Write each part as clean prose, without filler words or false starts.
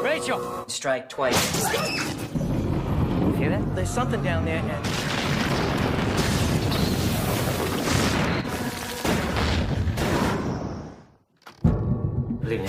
Rachel! Strike twice. Hear that? There's something down there and... Good evening.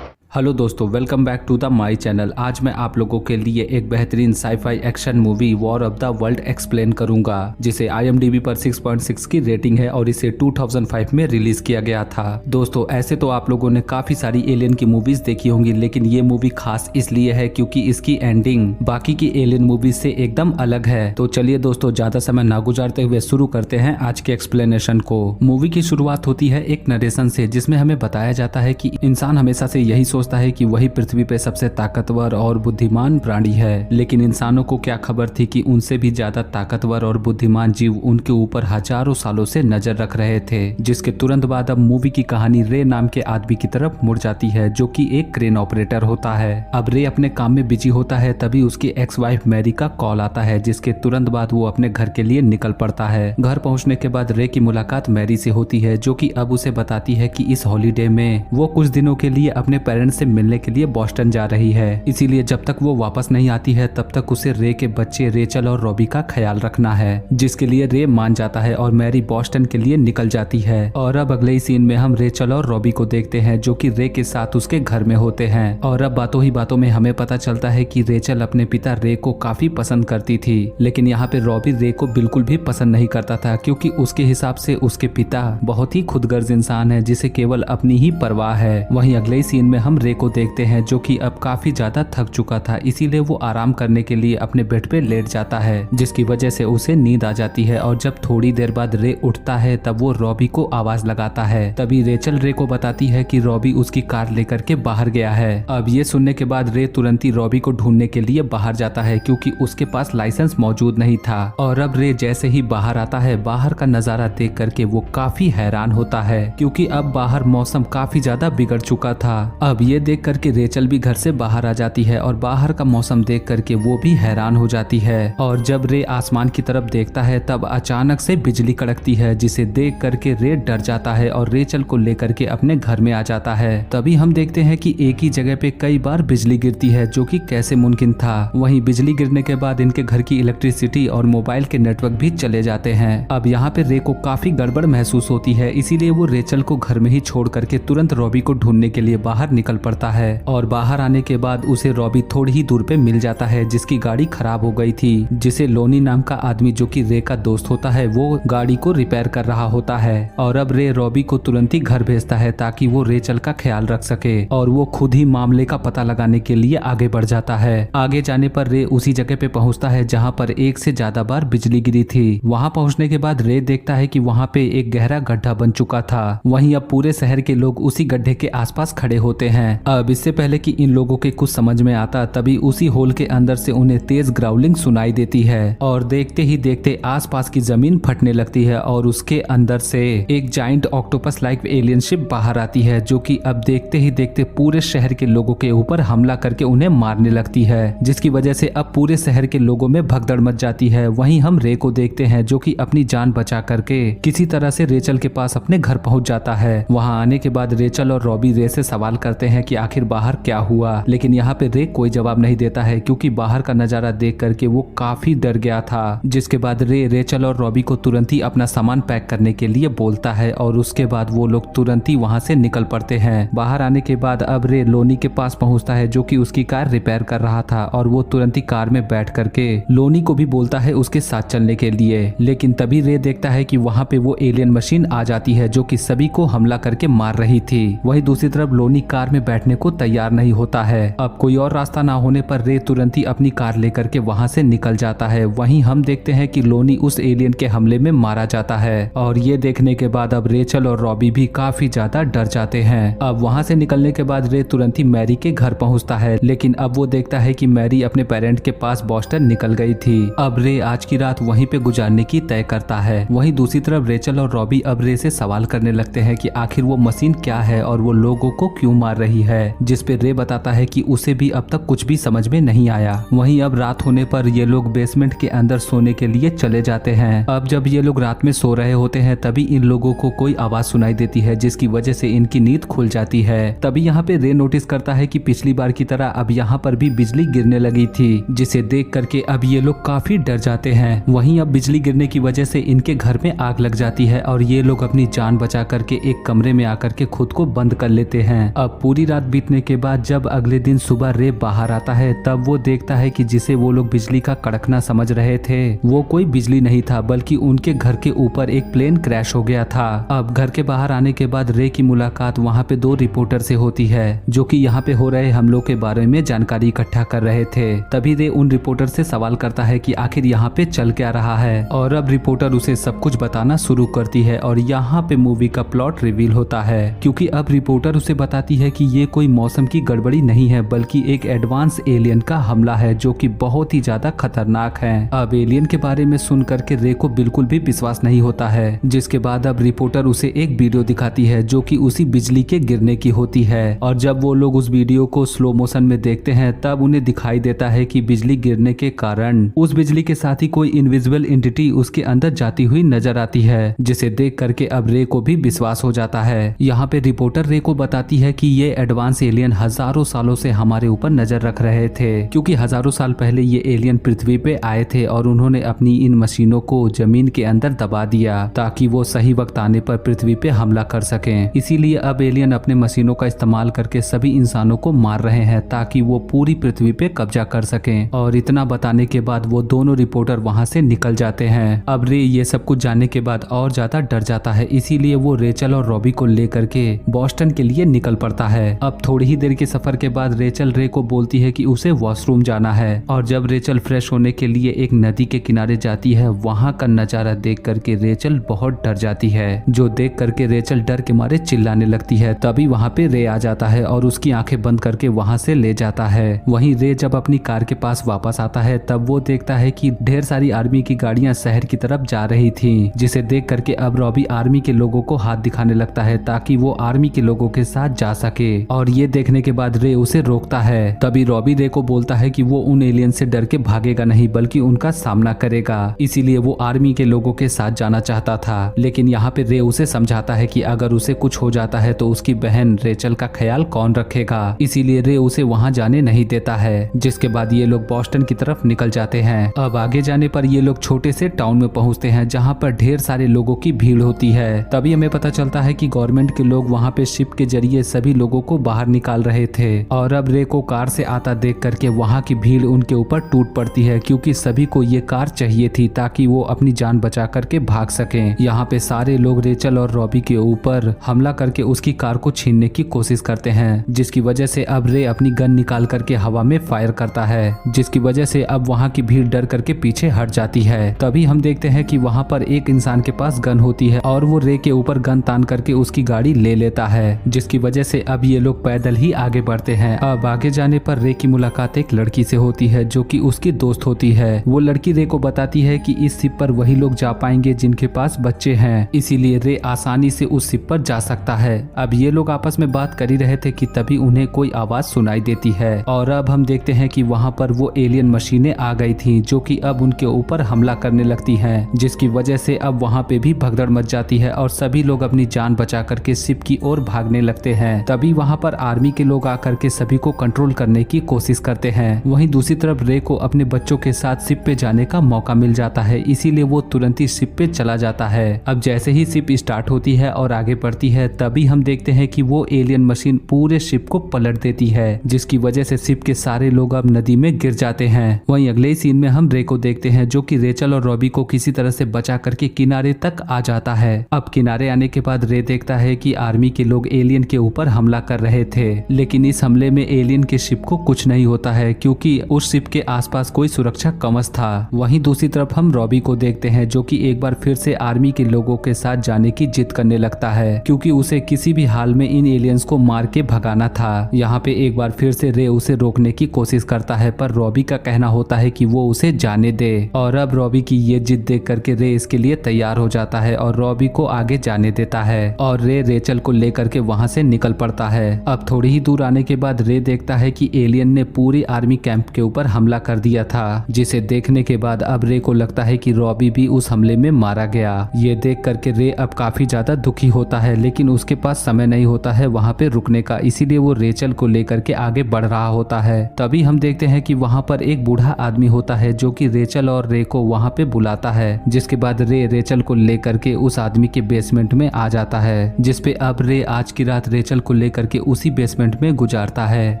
Hello दोस्तों, welcome back to the my channel. आज मैं आप लोगों के लिए एक बेहतरीन sci fi action movie war of the world explain करूंगा, जिसे IMDb पर 6.6 की रेटिंग है और इसे 2005 में रिलीज किया गया था। दोस्तों, ऐसे तो आप लोगों ने काफी सारी एलियन की मूवीज देखी होंगी, लेकिन ये मूवी खास इसलिए है क्योंकि इसकी एंडिंग बाकी की एलियन मूवीज से एकदम अलग है। तो चलिए दोस्तों, ज्यादा समय ना गुजारते हुए शुरू करते हैं आज के एक्सप्लेनेशन को। मूवी की शुरुआत होती है एक नरेशन से, जिसमें हमें बताया जाता है कि इंसान हमेशा से यही सोचता है कि वही पृथ्वी पे सबसे ताकतवर और बुद्धिमान प्राणी है, लेकिन इंसानों को क्या खबर थी कि उनसे भी ज्यादा ताकतवर और बुद्धिमान जीव उनके ऊपर हजारों सालों से नजर रख रहे थे। जिसके तुरंत बाद अब मूवी की कहानी रे नाम के आदमी की तरफ मुड़ जाती है, जो कि एक क्रेन ऑपरेटर होता है। अब रे अपने काम में बिजी होता है, तभी उसकी एक्स वाइफ मैरी का कॉल आता है, जिसके तुरंत बाद वो अपने घर के लिए निकल पड़ता है। घर पहुंचने के बाद रे की मुलाकात मैरी से होती है, जो कि अब उसे बताती है कि इस हॉलीडे में वो कुछ दिनों के लिए अपने पेरेंट्स से मिलने के लिए बॉस्टन जा रही है। इसीलिए जब तक वो वापस नहीं आती है तब तक उसे रे के बच्चे रेचल और रॉबी का ख्याल रखना है, जिसके लिए रे मान जाता है और मैरी बॉस्टन के लिए निकल जाती है। और अब अगले ही सीन में हम रेचल और रॉबी को देखते हैं, जो कि रे के साथ उसके घर में होते हैं। और अब बातों ही बातों में हमें पता चलता है कि रेचल अपने पिता रे को काफी पसंद करती थी, लेकिन यहाँ पे रॉबी रे को बिल्कुल भी पसंद नहीं करता था, क्योंकि उसके हिसाब से उसके पिता बहुत ही खुदगर्ज इंसान है, जिसे केवल अपनी ही परवाह है। वहीं अगले ही सीन में हम रे को देखते हैं, जो कि अब काफी ज्यादा थक चुका था, इसीलिए वो आराम करने के लिए अपने बेड पे लेट जाता है, जिसकी वजह से उसे नींद आ जाती है। और जब थोड़ी देर बाद रे उठता है तब वो रॉबी को आवाज लगाता है। तभी रेचल रे को बताती है कि रॉबी उसकी कार लेकर के बाहर गया है। अब ये सुनने के बाद रे तुरंत ही रॉबी को ढूंढने के लिए बाहर जाता है, क्योंकि उसके पास लाइसेंस मौजूद नहीं था। और अब रे जैसे ही बाहर आता है, बाहर का नजारा देख करके वो काफी हैरान होता है, क्योंकि अब बाहर मौसम काफी ज्यादा बिगड़ चुका था। अब ये देख करके रेचल भी घर से बाहर आ जाती है और बाहर का मौसम देख करके वो भी हैरान हो जाती है। और जब रे आसमान की तरफ देखता है तब अचानक से बिजली कड़कती है, जिसे देख करके रे डर जाता है और रेचल को लेकर के अपने घर में आ जाता है। तभी हम देखते हैं कि एक ही जगह पे कई बार बिजली गिरती है, जो कि कैसे मुमकिन था। वहीं बिजली गिरने के बाद इनके घर की इलेक्ट्रिसिटी और मोबाइल के नेटवर्क भी चले जाते हैं। अब यहाँ पे रे को काफी गड़बड़ महसूस होती है, इसीलिए वो रेचल को घर में ही छोड़ करके तुरंत रॉबी को ढूंढने के लिए बाहर निकल पड़ता है। और बाहर आने के बाद उसे रॉबी थोड़ी ही दूर पे मिल जाता है, जिसकी गाड़ी खराब हो गई थी, जिसे लोनी नाम का आदमी, जो कि रे का दोस्त होता है, वो गाड़ी को रिपेयर कर रहा होता है। और अब रे रॉबी को तुरंत ही घर भेजता है ताकि वो रेचल का ख्याल रख सके, और वो खुद ही मामले का पता लगाने के लिए आगे बढ़ जाता है। आगे जाने पर रे उसी जगह पे पहुंचता है जहां पर एक से ज्यादा बार बिजली गिरी थी। वहां पहुंचने के बाद रे देखता है कि वहां पे एक गहरा गड्ढा बन चुका था। वहीं अब पूरे शहर के लोग उसी गड्ढे के आसपास खड़े होते हैं। अब इससे पहले कि इन लोगों के कुछ समझ में आता, तभी उसी होल के अंदर से उन्हें तेज ग्राउलिंग सुनाई देती है, और देखते ही देखते आसपास की जमीन फटने लगती है और उसके अंदर से एक giant octopus like alien ship बाहर आती है, जो कि अब देखते ही देखते पूरे शहर के लोगों के ऊपर हमला करके उन्हें मारने लगती है, जिसकी वजह से अब पूरे शहर के लोगों में भगदड़ मच जाती है। वहीं हम रे को देखते हैं, जो कि अपनी जान बचा करके किसी तरह से रेचल के पास अपने घर पहुंच जाता है। वहां आने के बाद रेचल और रॉबी रे से सवाल करते हैं कि आखिर बाहर क्या हुआ, लेकिन यहाँ पे रे कोई जवाब नहीं देता है, क्योंकि बाहर का नजारा देख करके वो काफी डर गया था। जिसके बाद रे रेचल और रॉबी को तुरंत ही अपना सामान पैक करने के लिए बोलता है, और उसके बाद वो लोग तुरंत ही वहाँ से निकल पड़ते हैं। बाहर आने के बाद अब रे लोनी के पास पहुँचता है, जो कि उसकी कार रिपेयर कर रहा था, और वो तुरंत ही कार में बैठ करके लोनी को भी बोलता है उसके साथ चलने के लिए। लेकिन तभी रे देखता है कि वहाँ पे वो एलियन मशीन आ जाती है, जो कि सभी को हमला करके मार रही थी। वहीं दूसरी तरफ लोनी कार में बैठने को तैयार नहीं होता है। अब कोई और रास्ता ना होने पर रे तुरंत ही अपनी कार लेकर के वहां से निकल जाता है। वहीं हम देखते हैं कि लोनी उस एलियन के हमले में मारा जाता है, और ये देखने के बाद अब रेचल और रॉबी भी काफी ज्यादा डर जाते हैं। अब वहां से निकलने के बाद रे तुरंत ही मैरी के घर पहुंचता है, लेकिन अब वो देखता है कि मैरी अपने पेरेंट के पास बॉस्टन निकल गई थी। अब रे आज की रात वहीं पे गुजारने की तय करता है। वहीं दूसरी तरफ रेचल और रॉबी अब रे से सवाल करने लगते हैं कि आखिर वो मशीन क्या है और वो लोगों को क्यों मार रही रही है, जिस पे रे बताता है कि उसे भी अब तक कुछ भी समझ में नहीं आया। वहीं अब रात होने पर ये लोग बेसमेंट के अंदर सोने के लिए चले जाते हैं। अब जब ये लोग रात में सो रहे होते हैं तभी इन लोगों को कोई आवाज सुनाई देती है, जिसकी वजह से इनकी नींद खुल जाती है। तभी यहाँ पे रे नोटिस करता है कि पिछली बार की तरह अब यहाँ पर भी बिजली गिरने लगी थी, जिसे देख करके अब ये लोग काफी डर जाते हैं। वहीं अब बिजली गिरने की वजह से इनके घर में आग लग जाती है और ये लोग अपनी जान बचा करके एक कमरे में आकर के खुद को बंद कर लेते हैं। अब पूरी रात बीतने के बाद जब अगले दिन सुबह रे बाहर आता है तब वो देखता है कि जिसे वो लोग बिजली का कड़कना समझ रहे थे वो कोई बिजली नहीं था, बल्कि उनके घर के ऊपर एक प्लेन क्रैश हो गया था। अब घर के बाहर आने के बाद रे की मुलाकात वहाँ पे 2 रिपोर्टर से होती है, जो कि यहाँ पे हो रहे हमलों के बारे में जानकारी इकट्ठा कर रहे थे। तभी रे उन रिपोर्टर से सवाल करता है कि आखिर यहाँ पे चल क्या रहा है, और अब रिपोर्टर उसे सब कुछ बताना शुरू करती है और यहाँ पे मूवी का प्लॉट रिवील होता है, क्योंकि अब रिपोर्टर उसे बताती है कि ये कोई मौसम की गड़बड़ी नहीं है, बल्कि एक एडवांस एलियन का हमला है जो कि बहुत ही ज्यादा खतरनाक है। अब एलियन के बारे में सुन करके रे को बिल्कुल भी विश्वास नहीं होता है, जिसके बाद अब रिपोर्टर उसे एक वीडियो दिखाती है जो कि उसी बिजली के गिरने की होती है। और जब वो लोग उस वीडियो को स्लो मोशन में देखते हैं तब उन्हें दिखाई देता है कि बिजली गिरने के कारण उस बिजली के साथ ही कोई इनविजिबल एंटिटी उसके अंदर जाती हुई नजर आती है, जिसे देख करके अब रे को भी विश्वास हो जाता है। यहाँ पे रिपोर्टर रे को बताती है कि ये एडवांस एलियन हजारों सालों से हमारे ऊपर नजर रख रहे थे, क्योंकि हजारों साल पहले ये एलियन पृथ्वी पे आए थे और उन्होंने अपनी इन मशीनों को जमीन के अंदर दबा दिया ताकि वो सही वक्त आने पर पृथ्वी पे हमला कर सकें। इसीलिए अब एलियन अपने मशीनों का इस्तेमाल करके सभी इंसानों को मार रहे हैं ताकि वो पूरी पृथ्वी पे कब्जा कर सकें। और इतना बताने के बाद वो दोनों रिपोर्टर वहाँ से निकल जाते हैं। अब रे ये सब कुछ जानने के बाद और ज्यादा डर जाता है, इसीलिए वो रेचल और रॉबी को लेकर के बॉस्टन के लिए निकल पड़ता है। अब थोड़ी ही देर के सफर के बाद रेचल रे को बोलती है कि उसे वॉशरूम जाना है, और जब रेचल फ्रेश होने के लिए एक नदी के किनारे जाती है वहाँ का नजारा देख करके रेचल बहुत डर जाती है, जो देख करके रेचल डर के मारे चिल्लाने लगती है। तभी वहाँ पे रे आ जाता है और उसकी आंखें बंद करके वहाँ से ले जाता है। वहीं रे जब अपनी कार के पास वापस आता है तब वो देखता है कि ढेर सारी आर्मी की गाड़ियां शहर की तरफ जा रही थी, जिसे देख करके अब रॉबी आर्मी के लोगों को हाथ दिखाने लगता है ताकि वो आर्मी के लोगों के साथ जा सके। और ये देखने के बाद रे उसे रोकता है। तभी रॉबी रे को बोलता है कि वो उन एलियन से डर के भागेगा नहीं, बल्कि उनका सामना करेगा, इसीलिए वो आर्मी के लोगों के साथ जाना चाहता था। लेकिन यहाँ पे रे उसे समझाता है कि अगर उसे कुछ हो जाता है तो उसकी बहन रेचल का ख्याल कौन रखेगा, इसीलिए रे उसे वहाँ जाने नहीं देता है। जिसके बाद ये लोग बॉस्टन की तरफ निकल जाते हैं। अब आगे जाने पर ये लोग छोटे से टाउन में पहुँचते हैं जहाँ पर ढेर सारे लोगों की भीड़ होती है। तभी हमें पता चलता है कि गवर्नमेंट के लोग वहाँ पे शिप के जरिए सभी लोगों को बाहर निकाल रहे थे, और अब रे को कार से आता देख करके वहाँ की भीड़ उनके ऊपर टूट पड़ती है, क्योंकि सभी को ये कार चाहिए थी ताकि वो अपनी जान बचा करके भाग सकें। यहाँ पे सारे लोग रेचल और रॉबी के ऊपर हमला करके उसकी कार को छीनने की कोशिश करते हैं, जिसकी वजह से अब रे अपनी गन निकाल करके हवा में फायर करता है, जिसकी वजह से अब वहाँ की भीड़ डर करके पीछे हट जाती है। तभी हम देखते हैं कि वहाँ पर एक इंसान के पास गन होती है और वो रे के ऊपर गन तान करके उसकी गाड़ी ले लेता है, जिसकी वजह से अब ये लोग पैदल ही आगे बढ़ते हैं। अब आगे जाने पर रे की मुलाकात एक लड़की से होती है जो कि उसकी दोस्त होती है। वो लड़की रे को बताती है कि इस शिप पर वही लोग जा पाएंगे जिनके पास बच्चे हैं, इसीलिए रे आसानी से उस शिप पर जा सकता है। अब ये लोग आपस में बात कर ही रहे थे कि तभी उन्हें कोई आवाज सुनाई देती है, और अब हम देखते हैं कि वहाँ पर वो एलियन मशीनें आ गई थी जो कि अब उनके ऊपर हमला करने लगती हैं, जिसकी वजह से अब वहाँ पे भी भगदड़ मच जाती है और सभी लोग अपनी जान बचा करके शिप की ओर भागने लगते हैं। तभी वहाँ पर आर्मी के लोग आकर के सभी को कंट्रोल करने की कोशिश करते हैं। वहीं दूसरी तरफ रे को अपने बच्चों के साथ शिप पे जाने का मौका मिल जाता है, इसीलिए वो तुरंत ही शिप पे चला जाता है। अब जैसे ही शिप स्टार्ट होती है और आगे बढ़ती है तभी हम देखते हैं कि वो एलियन मशीन पूरे शिप को पलट देती है, जिसकी वजह से शिप के सारे लोग अब नदी में गिर जाते हैं। वहीं अगले सीन में हम रे को देखते हैं जो कि रेचल और रॉबी को किसी तरह से बचा करके किनारे तक आ जाता है। अब किनारे आने के बाद रे देखता है कि आर्मी के लोग एलियन के ऊपर हमला कर रहे थे, लेकिन इस हमले में एलियन के शिप को कुछ नहीं होता है क्योंकि उस शिप के आसपास कोई सुरक्षा कवच था। वहीं दूसरी तरफ हम रॉबी को देखते हैं जो कि एक बार फिर से आर्मी के लोगों के साथ जाने की जिद करने लगता है, क्योंकि उसे किसी भी हाल में इन एलियंस को मार के भगाना था। यहाँ पे एक बार फिर से रे उसे रोकने की कोशिश करता है, पर रॉबी का कहना होता है कि वो उसे जाने दे, और अब रॉबी की ये जिद देख करके रे इसके लिए तैयार हो जाता है और रॉबी को आगे जाने देता है, और रे रेचल को लेकर के वहाँ से निकल पड़ता है। है। अब थोड़ी ही दूर आने के बाद रे देखता है कि एलियन ने पूरे आर्मी कैंप के ऊपर हमला कर दिया था, जिसे देखने के बाद अब रे को लगता है कि रॉबी भी उस हमले में मारा गया। ये देख करके रे अब काफी ज्यादा दुखी होता है, लेकिन उसके पास समय नहीं होता है वहाँ पे रुकने का, इसीलिए वो रेचल को लेकर के आगे बढ़ रहा होता है। तभी हम देखते हैं कि वहाँ पर एक बूढ़ा आदमी होता है जो कि रेचल और रे को वहाँ पे बुलाता है, जिसके बाद रे रेचल को लेकर के उस आदमी के बेसमेंट में आ जाता है, जिसपे अब रे आज की रात रेचल को लेकर के उसी बेसमेंट में गुजारता है,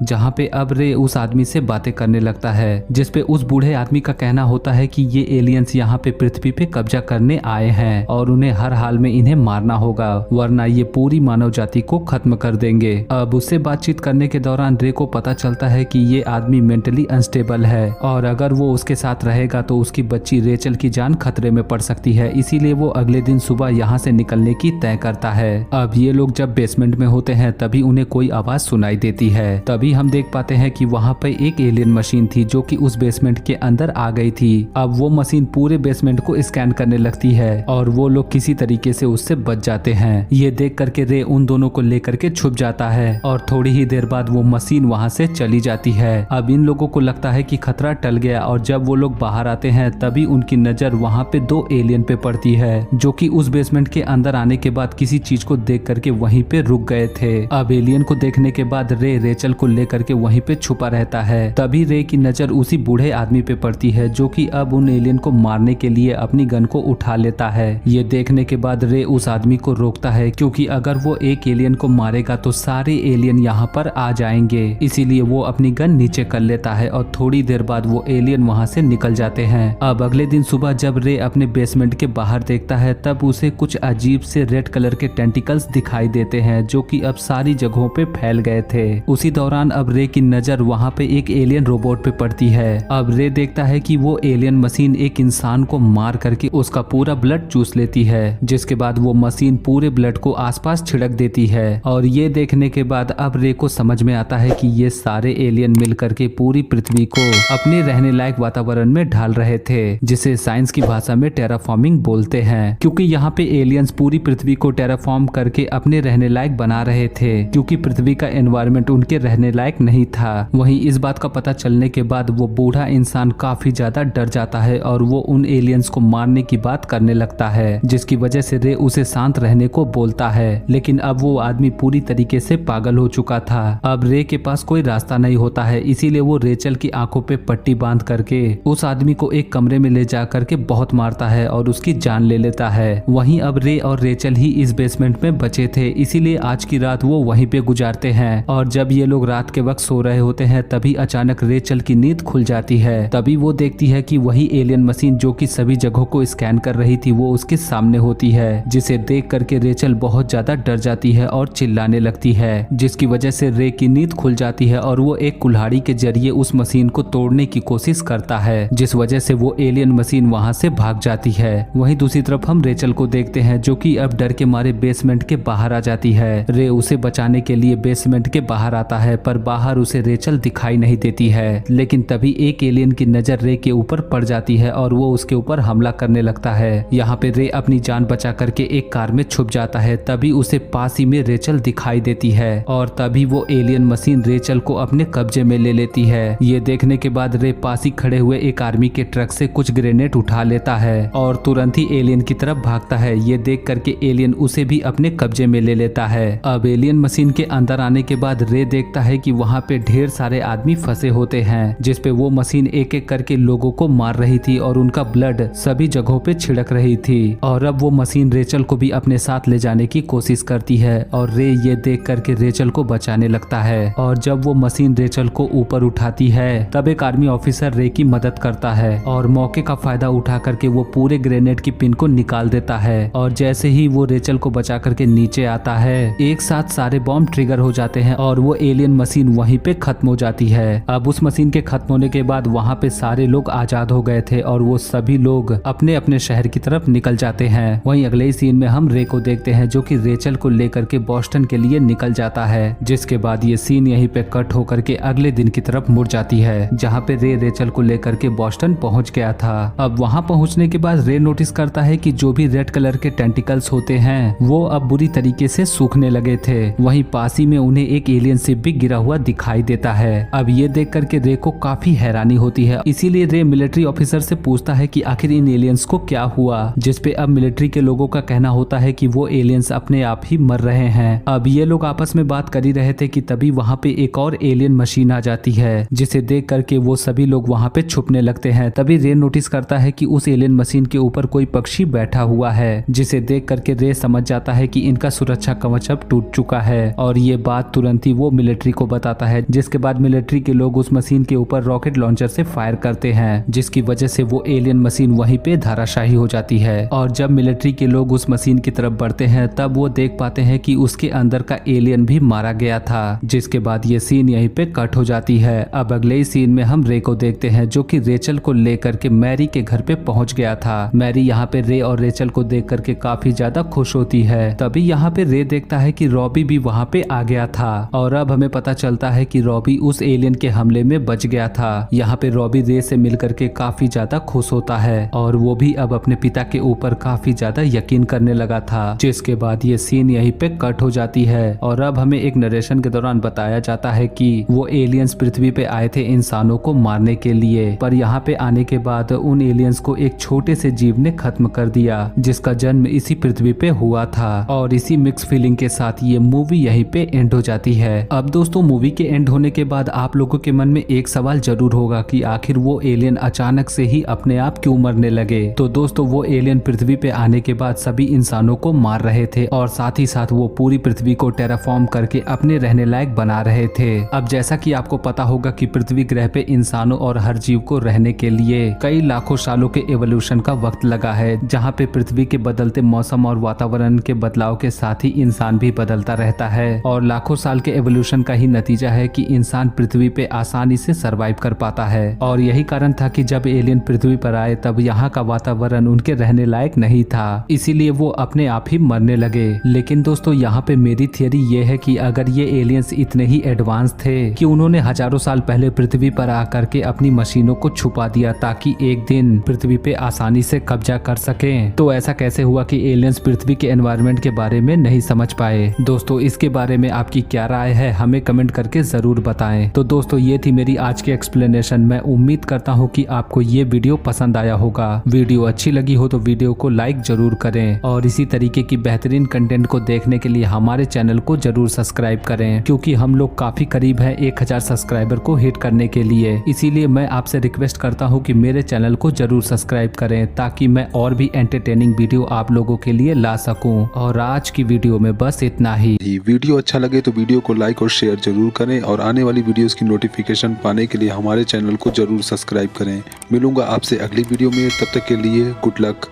जहाँ पे अब रे उस आदमी से बातें करने लगता है, जिसपे उस बूढ़े आदमी का कहना होता है कि ये एलियंस यहाँ पे पृथ्वी पे कब्जा करने आए हैं और उन्हें हर हाल में इन्हें मारना होगा, वरना ये पूरी मानव जाति को खत्म कर देंगे। अब उससे बातचीत करने के दौरान रे को पता चलता है कि ये आदमी मेंटली अनस्टेबल है और अगर वो उसके साथ रहेगा तो उसकी बच्ची रेचल की जान खतरे में पड़ सकती है, इसीलिए वो अगले दिन सुबह यहाँ से निकलने की तय करता है। अब ये लोग जब बेसमेंट में होते हैं तभी उन्हें कोई आवाज सुनाई देती है। तभी हम देख पाते हैं कि वहाँ पे एक एलियन मशीन थी जो कि उस बेसमेंट के अंदर आ गई थी। अब वो मशीन पूरे बेसमेंट को स्कैन करने लगती है और वो लोग किसी तरीके से उससे बच जाते हैं। ये देख करके रे उन दोनों को लेकर के छुप जाता है और थोड़ी ही देर बाद वो मशीन वहाँ से चली जाती है। अब इन लोगों को लगता है कि खतरा टल गया और जब वो लोग बाहर आते हैं तभी उनकी नजर वहाँ पे दो एलियन पे पड़ती है जो कि उस बेसमेंट के अंदर आने के बाद किसी चीज को देख करके वहीं पे रुक गए थे। अब एलियन को देखने के बाद रे रेचल को लेकर के वहीं पे छुपा रहता है। तभी रे की नजर उसी बूढ़े आदमी पे पड़ती है जो कि अब उन एलियन को मारने के लिए अपनी गन को उठा लेता है। ये देखने के बाद रे उस आदमी को रोकता है, क्योंकि अगर वो एक एलियन को मारेगा तो सारे एलियन यहाँ पर आ जाएंगे, इसीलिए वो अपनी गन नीचे कर लेता है और थोड़ी देर बाद वो एलियन वहाँ से निकल जाते हैं। अब अगले दिन सुबह जब रे अपने बेसमेंट के बाहर देखता है तब उसे कुछ अजीब से रेड कलर के टेंटिकल्स दिखाई देते हैं जो कि अब सारी जगहों पे फैल गए थे। उसी दौरान अब रे की नजर वहाँ पे एक एलियन रोबोट पे पड़ती है। अब रे देखता है कि वो एलियन मशीन एक इंसान को मार करके उसका पूरा ब्लड चूस लेती है, जिसके बाद वो मशीन पूरे ब्लड को आसपास छिड़क देती है। और ये देखने के बाद अब रे को समझ में आता है कि ये सारे एलियन मिल करके पूरी पृथ्वी को अपने रहने लायक वातावरण में ढाल रहे थे, जिसे साइंस की भाषा में टेराफॉर्मिंग बोलते हैं, क्योंकि यहाँ पे एलियंस पूरी पृथ्वी को टेराफॉर्म करके अपने रहने लायक बना रहे थे, क्योंकि पृथ्वी का एनवायरनमेंट उनके रहने लायक नहीं था। वहीं इस बात का पता चलने के बाद वो बूढ़ा इंसान काफी ज्यादा डर जाता है और वो उन एलियंस को मारने की बात करने लगता है, जिसकी वजह से रे उसे शांत रहने को बोलता है। लेकिन अब वो आदमी पूरी तरीके से पागल हो चुका था। अब रे के पास कोई रास्ता नहीं होता है, इसीलिए वो रेचल की आंखों पे पट्टी बांध करके उस आदमी को एक कमरे में ले जा करके बहुत मारता है और उसकी जान ले लेता है। वहीं अब रे और रेचल ही इस बेसमेंट में बचे थे, इसीलिए आज की रात वो वहीं पे गुजारते हैं। और जब ये लोग रात के वक्त सो रहे होते हैं तभी अचानक रेचल की नींद खुल जाती है। तभी वो देखती है कि वही एलियन मशीन जो कि सभी जगहों को स्कैन कर रही थी वो उसके सामने होती है, जिसे देख करके रेचल बहुत ज्यादा डर जाती है और चिल्लाने लगती है, जिसकी वजह से रे की नींद खुल जाती है और वो एक कुल्हाड़ी के जरिए उस मशीन को तोड़ने की कोशिश करता है, जिस वजह से वो एलियन मशीन वहां से भाग जाती है। वहीं दूसरी तरफ हम रेचल को देखते हैं जो कि अब डर के मारे बेसमेंट के बाहर आ जाती है। रे उसे बचाने के लिए बेसमेंट के बाहर आता है, पर बाहर उसे रेचल दिखाई नहीं देती है। लेकिन तभी एक एलियन की नजर रे के ऊपर पड़ जाती है और वो उसके ऊपर हमला करने लगता है। यहाँ पे रे अपनी जान बचा करके एक कार में छुप जाता है। तभी उसे पास ही में रेचल दिखाई देती है और तभी वो एलियन मशीन रेचल को अपने कब्जे में ले लेती है। ये देखने के बाद रे पास ही खड़े हुए एक आर्मी के ट्रक से कुछ ग्रेनेड उठा लेता है और तुरंत ही एलियन की तरफ भागता है। ये देख करके एलियन उसे भी अपने कब्जे में ले लेता है। अब एलियन मशीन के अंदर आने के बाद रे देखता है कि वहाँ पे ढेर सारे आदमी फंसे होते हैं, जिसपे वो मशीन एक एक करके लोगों को मार रही थी और उनका ब्लड सभी जगहों पे छिड़क रही थी। और अब वो मशीन रेचल को भी अपने साथ ले जाने की कोशिश करती है और रे ये देख करके रेचल को बचाने लगता है। और जब वो मशीन रेचल को ऊपर उठाती है तब एक आर्मी ऑफिसर रे की मदद करता है और मौके का फायदा उठा करके वो पूरे ग्रेनेड की पिन को निकाल देता है। और जैसे ही वो रेचल को बचा करके नीचे आता है एक साथ सारे बॉम्ब ट्रिगर हो जाते हैं और वो एलियन मशीन वहीं पे खत्म हो जाती है। अब उस मशीन के खत्म होने के बाद वहाँ पे सारे लोग आजाद हो गए थे और वो सभी लोग अपने अपने शहर की तरफ निकल जाते हैं। वहीं अगले ही सीन में हम रे को देखते हैं जो कि रेचल को लेकर के बॉस्टन के लिए निकल जाता है, जिसके बाद ये सीन यहीं पे कट होकर के अगले दिन की तरफ मुड़ जाती है, जहाँ पे रे रेचल को लेकर के बॉस्टन पहुंच गया था। अब वहाँ पहुंचने के बाद रे नोटिस करता है कि जो भी रेड कलर के टेंटिकल्स होते हैं वो अब बुरी तरीके से सूखने लगे थे। वहीं पास ही में उन्हें एक एलियन शिप भी गिरा हुआ दिखाई देता है। अब ये देख करके रे को काफी हैरानी होती है, इसीलिए रे मिलिट्री ऑफिसर से पूछता है कि आखिर इन एलियंस को क्या हुआ, जिसपे अब मिलिट्री के लोगों का कहना होता है कि वो एलियंस अपने आप ही मर रहे हैं। अब ये लोग आपस में बात कर ही रहे थे कि तभी वहाँ पे एक और एलियन मशीन आ जाती है, जिसे देख करके वो सभी लोग वहाँ पे छुपने लगते हैं। तभी रे नोटिस करता है कि उस एलियन मशीन के ऊपर कोई पक्षी बैठा हुआ है, जिसे देख करके रे समझ जाता है कि इनका सुरक्षा कवच अब टूट चुका है। और ये बात तुरंत ही वो मिलिट्री को बताता है, जिसके बाद मिलिट्री के लोग उस मशीन के ऊपर रॉकेट लॉन्चर से फायर करते हैं, जिसकी वजह से वो एलियन मशीन वहीं पे धराशायी हो जाती है। और जब मिलिट्री के लोग उस मशीन की तरफ बढ़ते हैं तब वो देख पाते हैं कि उसके अंदर का एलियन भी मारा गया था, जिसके बाद ये सीन यहीं पे कट हो जाती है। अब अगले ही सीन में हम रे को देखते हैं, जो कि रेचल को लेकर के मैरी के घर पे पहुंच गया था। मैरी यहाँ पे रे और रेचल को देख करके काफी ज्यादा खुश होती है। तभी यहाँ पे रे देखता है कि रॉबी भी वहाँ पे आ गया था, और अब हमें पता चलता है कि रॉबी उस एलियन के हमले में बच गया था। यहाँ पे रॉबी रे से मिल करके काफी ज्यादा खुश होता है, और वो भी अब अपने पिता के ऊपर काफी ज्यादा यकीन करने लगा था। जिसके बाद ये सीन यहीं पे कट हो जाती है, और अब हमें एक नरेशन के दौरान बताया जाता है कि वो एलियंस पृथ्वी पे आए थे इंसानों को मारने के लिए, पर यहाँ पे आने के बाद उन एलियंस को एक छोटे से जीव ने खत्म कर दिया, जिसका जन्म इसी पृथ्वी पे हुआ था। और इसी मिक्स फीलिंग के साथ ये मूवी यहीं पे एंड हो जाती है। अब दोस्तों, मूवी के एंड होने के बाद आप लोगों के मन में एक सवाल जरूर होगा कि आखिर वो एलियन अचानक से ही अपने आप क्यों मरने लगे। तो दोस्तों, वो एलियन पृथ्वी पे आने के बाद सभी इंसानों को मार रहे थे, और साथ ही साथ वो पूरी पृथ्वी को टेराफॉर्म करके अपने रहने लायक बना रहे थे। अब जैसा कि आपको पता होगा कि पृथ्वी ग्रह पे इंसानों और हर जीव को रहने के लिए कई लाखों सालों के एवोल्यूशन का वक्त लगा है, जहाँ पे पृथ्वी के बदलते मौसम और वातावरण के बदलाव के साथ ही इंसान भी बदलता रहता है। और लाखों साल के एवोल्यूशन का ही नतीजा है कि इंसान पृथ्वी पे आसानी से सरवाइव कर पाता है। और यही कारण था कि जब एलियन पृथ्वी पर आए तब यहाँ का वातावरण उनके रहने लायक नहीं था, इसीलिए वो अपने आप ही मरने लगे। लेकिन दोस्तों, यहाँ पे मेरी थियरी ये है कि अगर ये एलियंस इतने ही एडवांस थे कि उन्होंने हजारों साल पहले पृथ्वी पर आकर के अपनी मशीनों को छुपा दिया ताकि एक दिन पृथ्वी पे आसानी से कब्जा कर सकें, तो ऐसा कैसे हुआ कि एलियंस पृथ्वी के एनवायरनमेंट के बारे में नहीं समझ पाए। दोस्तों, इसके बारे में आपकी क्या राय है, हमें कमेंट करके जरूर बताएं। तो दोस्तों, ये थी मेरी आज की एक्सप्लेनेशन। मैं उम्मीद करता हूँ कि आपको ये वीडियो पसंद आया होगा। वीडियो अच्छी लगी हो तो वीडियो को लाइक जरूर करें, और इसी तरीके की बेहतरीन कंटेंट को देखने के लिए हमारे चैनल को जरूर सब्सक्राइब करें, क्योंकि हम लोग काफी करीब हैं 1000 सब्सक्राइबर को हिट करने के लिए। इसीलिए मैं आपसे रिक्वेस्ट करता हूँ कि मेरे चैनल को जरूर सब्सक्राइब करें, ताकि मैं और भी एंटरटेनिंग वीडियो आप लोगों के लिए ला सकूं। और आज की वीडियो में बस इतना ही। वीडियो अच्छा लगे तो वीडियो को लाइक और शेयर जरूर करें, और आने वाली वीडियोस की नोटिफिकेशन पाने के लिए हमारे चैनल को जरूर सब्सक्राइब करें। मिलूंगा आपसे अगली वीडियो में, तब तक के लिए गुड लक।